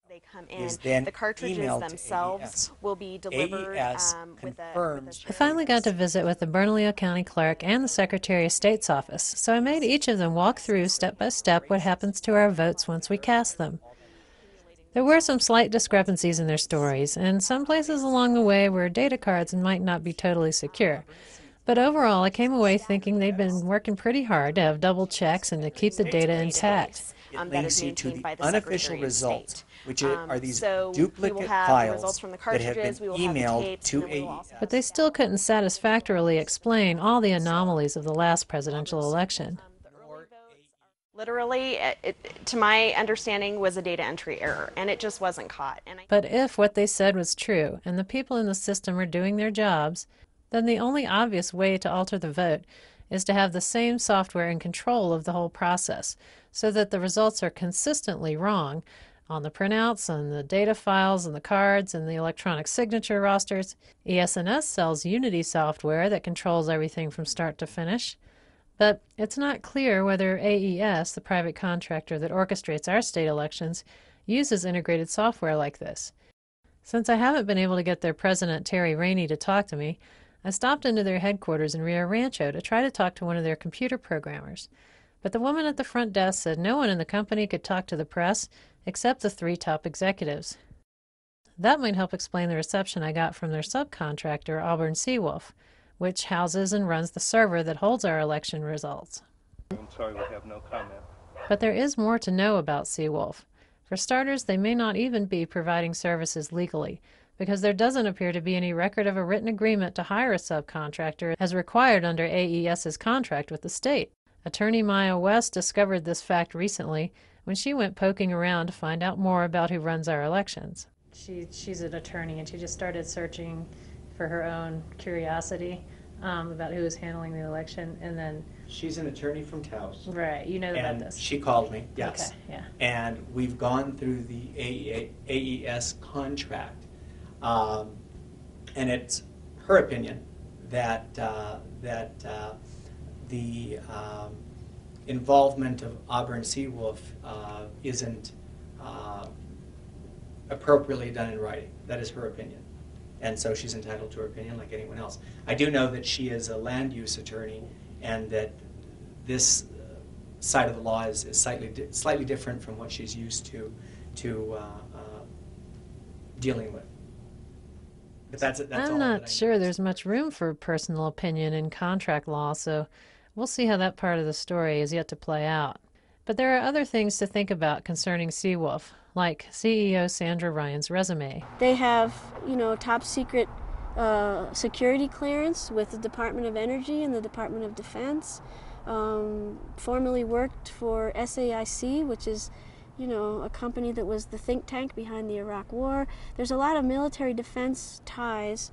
They come in, the cartridges themselves will be delivered with a I cherry finally got to post. visit with the Bernalillo County Clerk and the Secretary of State's office, so I made each of them walk through step by step what happens to our votes once we cast them. There were some slight discrepancies in their stories, and some places along the way where data cards might not be totally secure. But overall, I came away thinking they'd been working pretty hard to have double checks and to keep the data intact. That is maintained by the Secretary of State. So we will have the results from the cartridges, we will have the tapes, and then we will also But they still couldn't satisfactorily explain all the anomalies of the last presidential election. the early votes. Literally, to my understanding, was a data entry error, and it just wasn't caught. But if what they said was true, and the people in the system are doing their jobs, then the only obvious way to alter the vote is to have the same software in control of the whole process, so that the results are consistently wrong on the printouts, on the data files, and the cards, and the electronic signature rosters. ES&S sells Unity software that controls everything from start to finish. But it's not clear whether AES, the private contractor that orchestrates our state elections, uses integrated software like this. Since I haven't been able to get their president, Terry Rainey, to talk to me, I stopped into their headquarters in Rio Rancho to try to talk to one of their computer programmers. But the woman at the front desk said no one in the company could talk to the press except the 3 top executives. That might help explain the reception I got from their subcontractor, Auburn Seawolf, which houses and runs the server that holds our election results. I'm sorry, we have no comment. But there is more to know about Seawolf. For starters, they may not even be providing services legally, because there doesn't appear to be any record of a written agreement to hire a subcontractor as required under AES's contract with the state. Attorney Maya West discovered this fact recently when she went poking around to find out more about who runs our elections. She's an attorney, and she just started searching for her own curiosity about who was handling the election, and then... She's an attorney from Taos. Right, you know about this. She called me, yes. Okay, yeah. And we've gone through the AES contract, and it's her opinion that the involvement of Auburn Seawolf isn't appropriately done in writing. That is her opinion. And so she's entitled to her opinion like anyone else. I do know that she is a land use attorney, and that this side of the law is slightly different from what she's used to dealing with. But that's I'm not sure there's much room for personal opinion in contract law, so we'll see how that part of the story is yet to play out. But there are other things to think about concerning Seawolf, like CEO Sandra Ryan's resume. They have, top secret security clearance with the Department of Energy and the Department of Defense. Formerly worked for SAIC, which is, a company that was the think tank behind the Iraq War. There's a lot of military defense ties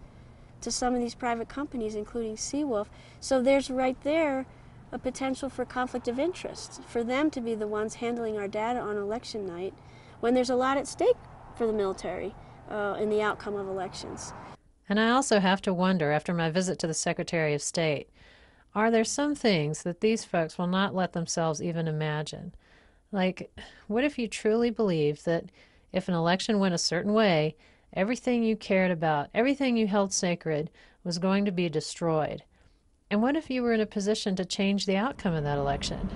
to some of these private companies, including Seawolf. So there's right there a potential for conflict of interest, for them to be the ones handling our data on election night, when there's a lot at stake for the military in the outcome of elections. And I also have to wonder, after my visit to the Secretary of State, are there some things that these folks will not let themselves even imagine? Like, what if you truly believed that if an election went a certain way, everything you cared about, everything you held sacred, was going to be destroyed? And what if you were in a position to change the outcome of that election?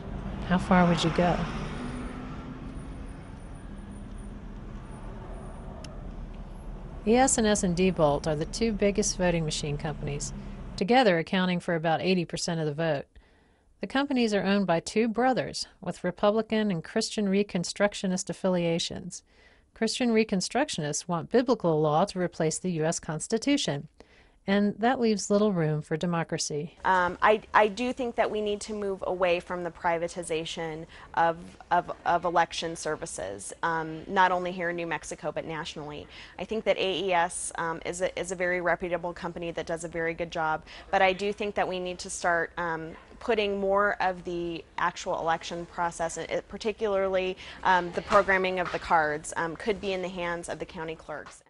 How far would you go? ES&S and Diebold are the 2 biggest voting machine companies, together accounting for about 80% of the vote. The companies are owned by 2 brothers with Republican and Christian Reconstructionist affiliations. Christian Reconstructionists want biblical law to replace the U.S. Constitution, and that leaves little room for democracy. I do think that we need to move away from the privatization of election services, not only here in New Mexico, but nationally. I think that AES is a very reputable company that does a very good job, but I do think that we need to start putting more of the actual election process, particularly the programming of the cards, could be in the hands of the county clerks.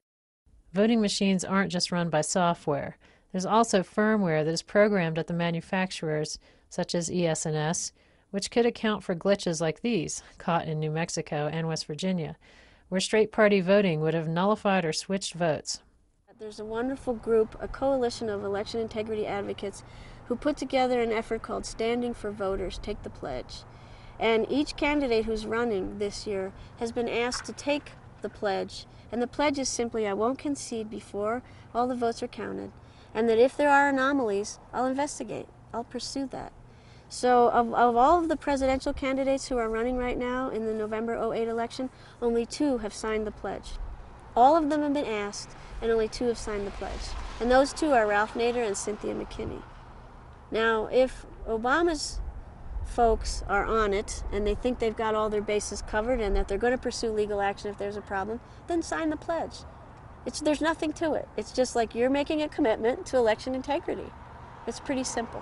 Voting machines aren't just run by software. There's also firmware that is programmed at the manufacturers, such as ES&S, which could account for glitches like these, caught in New Mexico and West Virginia, where straight party voting would have nullified or switched votes. There's a wonderful group, a coalition of election integrity advocates, who put together an effort called Standing for Voters, Take the Pledge. And each candidate who's running this year has been asked to take the pledge. And the pledge is simply, I won't concede before all the votes are counted. And that if there are anomalies, I'll investigate. I'll pursue that. So of all of the presidential candidates who are running right now in the November '08 election, only 2 have signed the pledge. All of them have been asked, and only 2 have signed the pledge. And those 2 are Ralph Nader and Cynthia McKinney. Now, if Obama's folks are on it, and they think they've got all their bases covered and that they're going to pursue legal action if there's a problem, then sign the pledge. There's nothing to it. It's just like you're making a commitment to election integrity. It's pretty simple.